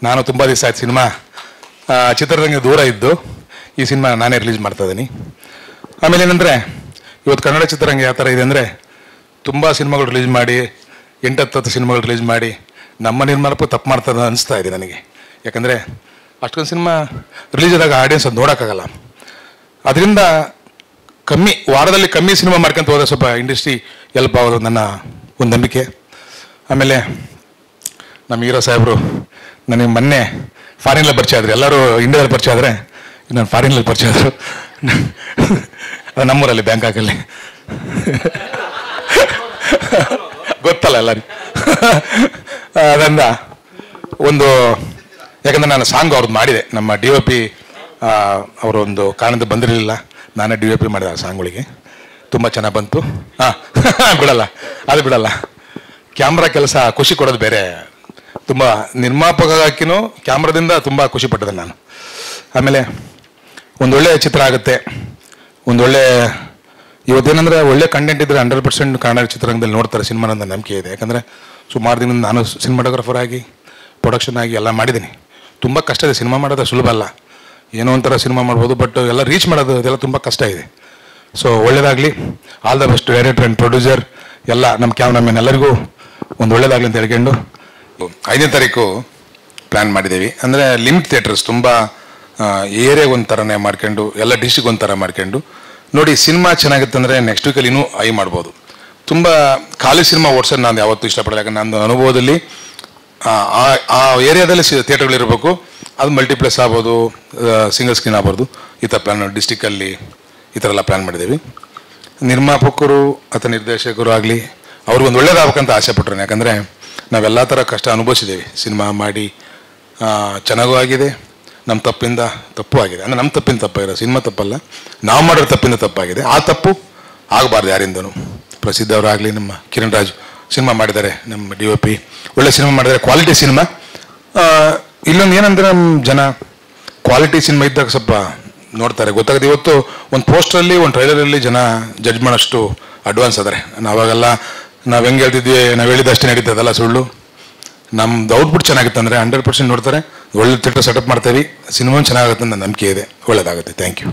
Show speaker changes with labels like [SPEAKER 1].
[SPEAKER 1] ನಾನು ತುಂಬ ದಿವಸ ಆಯ್ತು ಸಿನಿಮಾ ಚಿತ್ರರಂಗ ದೂರ ಇದ್ದು ಈ ಸಿನಿಮಾ ನಾನೇ ರಿಲೀಸ್ ಮಾಡ್ತಾ ಇದ್ದೀನಿ. ಆಮೇಲೆ ಏನಂದರೆ ಇವತ್ತು ಕನ್ನಡ ಚಿತ್ರರಂಗ ಯಾವ ಥರ ಇದೆ ಅಂದರೆ ತುಂಬ ಸಿನಿಮಾಗಳು ರಿಲೀಸ್ ಮಾಡಿ 8-10 ಸಿನಿಮಾಗಳು ರಿಲೀಸ್ ಮಾಡಿ ನಮ್ಮ ನಿರ್ಮಾಪಕ ತಪ್ಪು ಮಾಡ್ತಾರೆ ಅನಿಸ್ತಾ ಇದೆ ನನಗೆ. ಯಾಕಂದರೆ ಅಷ್ಟೊಂದು ಸಿನಿಮಾ ರಿಲೀಸ್ ಆದಾಗ ಆಡಿಯನ್ಸ್ ಅದು ನೋಡೋಕ್ಕಾಗಲ್ಲ. ಅದರಿಂದ ವಾರದಲ್ಲಿ ಕಮ್ಮಿ ಸಿನಿಮಾ ಮಾಡ್ಕೊಂತ ಹೋದರೆ ಸ್ವಲ್ಪ ಇಂಡಸ್ಟ್ರಿ ಎಲ್ಪ್ ಆಗೋದು ನನ್ನ ಒಂದು ನಂಬಿಕೆ. ಆಮೇಲೆ ನಮ್ಮ ಹೀರೋ ಸಾಹೇಬರು ನನಗೆ ಮೊನ್ನೆ ಫಾರಿನಲ್ಲಿ ಪರಿಚಯ ಆದರು. ಎಲ್ಲರೂ ಇಂಡಿಯಾದಲ್ಲಿ ಪರಿಚಯ ಆದರೆ ನಾನು ಫಾರಿನಲ್ಲಿ ಪರಿಚಯ ಆದರು. ನಮ್ಮೂರಲ್ಲಿ ಬ್ಯಾಂಕಾಕಲ್ಲಿ ಗೊತ್ತಲ್ಲ ಎಲ್ಲರಿಗೂ. ಅದರಿಂದ ಒಂದು ಯಾಕಂದರೆ ನಾನು ಸಾಂಗ್ ಅವ್ರದ್ದು ಮಾಡಿದೆ, ನಮ್ಮ DOP ಅವರು ಒಂದು ಕಾರಣದ ಬಂದಿರಲಿಲ್ಲ, ನಾನೇ DOP ಮಾಡಿದೆ ಆ ಸಾಂಗ್ಗಳಿಗೆ. ತುಂಬ ಚೆನ್ನಾಗಿ ಬಂತು. ಬಿಡಲ್ಲ, ಅದು ಬಿಡಲ್ಲ. ಕ್ಯಾಮ್ರಾ ಕೆಲಸ ಖುಷಿ ಕೊಡೋದು ಬೇರೆ. ತುಂಬ ನಿರ್ಮಾಪಕ ಹಾಕಿನೂ ಕ್ಯಾಮ್ರಾದಿಂದ ತುಂಬ ಖುಷಿ ಪಟ್ಟಿದೆ ನಾನು. ಆಮೇಲೆ ಒಂದೊಳ್ಳೆ ಚಿತ್ರ ಆಗುತ್ತೆ. ಒಂದೊಳ್ಳೆ ಇವತ್ತೇನೆಂದರೆ ಒಳ್ಳೆ ಕಂಟೆಂಟ್ ಇದ್ದರೆ 100% ಕನ್ನಡ ಚಿತ್ರರಂಗದಲ್ಲಿ ನೋಡ್ತಾರೆ ಸಿನಿಮಾನ ಅಂತ ನಂಬಿಕೆ ಇದೆ. ಯಾಕಂದರೆ ಸುಮಾರು ದಿನದಿಂದ ನಾನು ಸಿನಿಮಾಟೋಗ್ರಫರ್ ಆಗಿ ಪ್ರೊಡಕ್ಷನ್ ಆಗಿ ಎಲ್ಲ ಮಾಡಿದ್ದೀನಿ. ತುಂಬ ಕಷ್ಟ ಇದೆ ಸಿನಿಮಾ ಮಾಡೋದು, ಸುಲಭ ಅಲ್ಲ. ಏನೋ ಒಂಥರ ಸಿನಿಮಾ ಮಾಡ್ಬೋದು, ಬಟ್ ಎಲ್ಲ ರೀಚ್ ಮಾಡೋದು ಅದೆಲ್ಲ ತುಂಬ ಕಷ್ಟ ಇದೆ. ಸೊ ಒಳ್ಳೇದಾಗಲಿ, all the best director and producer ಎಲ್ಲ ನಮ್ಮ ಕ್ಯಾಮ್ರಾಮನ್ ಎಲ್ಲರಿಗೂ ಒಂದು ಒಳ್ಳೇದಾಗಲಿ ಅಂತ ಹೇಳ್ಕೊಂಡು 5ನೇ ತಾರೀಕು ಪ್ಲ್ಯಾನ್ ಮಾಡಿದ್ದೀವಿ. ಅಂದರೆ ಲಿಮಿಟ್ ಥಿಯೇಟರ್ಸ್ ತುಂಬ ಏರಿಯಾಗೆ ಒಂಥರನೇ ಮಾಡ್ಕೊಂಡು ಎಲ್ಲ ಡಿಸ್ಟಿಕ್ ಒಂಥರ ಮಾಡ್ಕೊಂಡು ನೋಡಿ ಸಿನಿಮಾ ಚೆನ್ನಾಗಿತ್ತು ಅಂದರೆ ನೆಕ್ಸ್ಟ್ ವೀಕಲ್ಲಿ ಇನ್ನೂ ಐ ಮಾಡ್ಬೋದು. ತುಂಬ ಖಾಲಿ ಸಿನಿಮಾ ಓಡಿಸೋದು ನಾನು ಯಾವತ್ತೂ ಇಷ್ಟಪಡಲ್ಲ. ಯಾಕಂದ್ರೆ ನನ್ನ ಅನುಭವದಲ್ಲಿ ಆ ಏರಿಯಾದಲ್ಲಿ ಥಿಯೇಟರ್ಗಳಿರಬೇಕು. ಅದು ಮಲ್ಟಿಪ್ಲೆಕ್ಸ್ ಆಗ್ಬೋದು, ಸಿಂಗಲ್ ಸ್ಕ್ರೀನ್ ಆಗ್ಬೋದು. ಈ ಥರ ಪ್ಲ್ಯಾನ್ ಡಿಸ್ಟಿಕ್ಕಲ್ಲಿ ಈ ಥರ ಎಲ್ಲ ಪ್ಲ್ಯಾನ್ ಮಾಡಿದ್ದೀವಿ. ನಿರ್ಮಾಪಕರು ಅಥವಾ ನಿರ್ದೇಶಕರು ಆಗಲಿ ಅವ್ರಿಗೊಂದು ಒಳ್ಳೇದಾಗಬೇಕಂತ ಆಸೆ ಪಟ್ರು. ಯಾಕಂದರೆ ನಾವೆಲ್ಲ ಥರ ಕಷ್ಟ ಅನುಭವಿಸಿದ್ದೀವಿ. ಸಿನಿಮಾ ಮಾಡಿ ಚೆನ್ನಾಗೂ ಆಗಿದೆ, ನಮ್ಮ ತಪ್ಪಿಂದ ತಪ್ಪು ಆಗಿದೆ. ಅಂದರೆ ನಮ್ಮ ತಪ್ಪಿಂದ ತಪ್ಪಾಗಿರೋ ಸಿನಿಮಾ ತಪ್ಪಲ್ಲ, ನಾವು ಮಾಡೋ ತಪ್ಪಿಂದ ತಪ್ಪಾಗಿದೆ. ಆ ತಪ್ಪು ಆಗಬಾರ್ದು ಯಾರಿಂದನೂ. ಪ್ರಸಿದ್ಧ ಅವರಾಗಲಿ, ನಮ್ಮ ಕಿರಣ್ ರಾಜು ಸಿನಿಮಾ ಮಾಡಿದ್ದಾರೆ, ನಮ್ಮ DOP ಒಳ್ಳೆ ಸಿನಿಮಾ ಮಾಡಿದ್ದಾರೆ, ಕ್ವಾಲಿಟಿ ಸಿನಿಮಾ. ಇಲ್ಲೊಂದು ಏನಂದರೆ ನಮ್ಮ ಜನ ಕ್ವಾಲಿಟಿ ಸಿನಿಮಾ ಇದ್ದಾಗ ಸ್ವಲ್ಪ ನೋಡ್ತಾರೆ, ಗೊತ್ತಾಗುತ್ತೆ. ಇವತ್ತು ಒಂದು ಪೋಸ್ಟರಲ್ಲಿ ಒಂದು ಟ್ರೈಲರಲ್ಲಿ ಜನ ಜಡ್ಜ್ ಮಾಡೋಷ್ಟು ಅಡ್ವಾನ್ಸ್ ಆದರೆ ನಾವಾಗೆಲ್ಲ ನಾವು ಹೆಂಗೆ ಹೇಳ್ತಿದ್ವಿ, ನಾವು ಹೇಳಿದಷ್ಟೇ ನಡೀತದಲ್ಲ, ಸುಳ್ಳು. ನಮ್ದು ಔಟ್ಪುಟ್ ಚೆನ್ನಾಗಿತ್ತು ಅಂದರೆ 100% ನೋಡ್ತಾರೆ. ಒಳ್ಳೆ ಥಿಯೇಟರ್ ಸೆಟಪ್ ಮಾಡ್ತೀವಿ, ಸಿನಿಮಾ ಚೆನ್ನಾಗುತ್ತೆ ಅಂತ ನಂಬಿಕೆ ಇದೆ. ಒಳ್ಳೆಯದಾಗುತ್ತೆ. Thank you.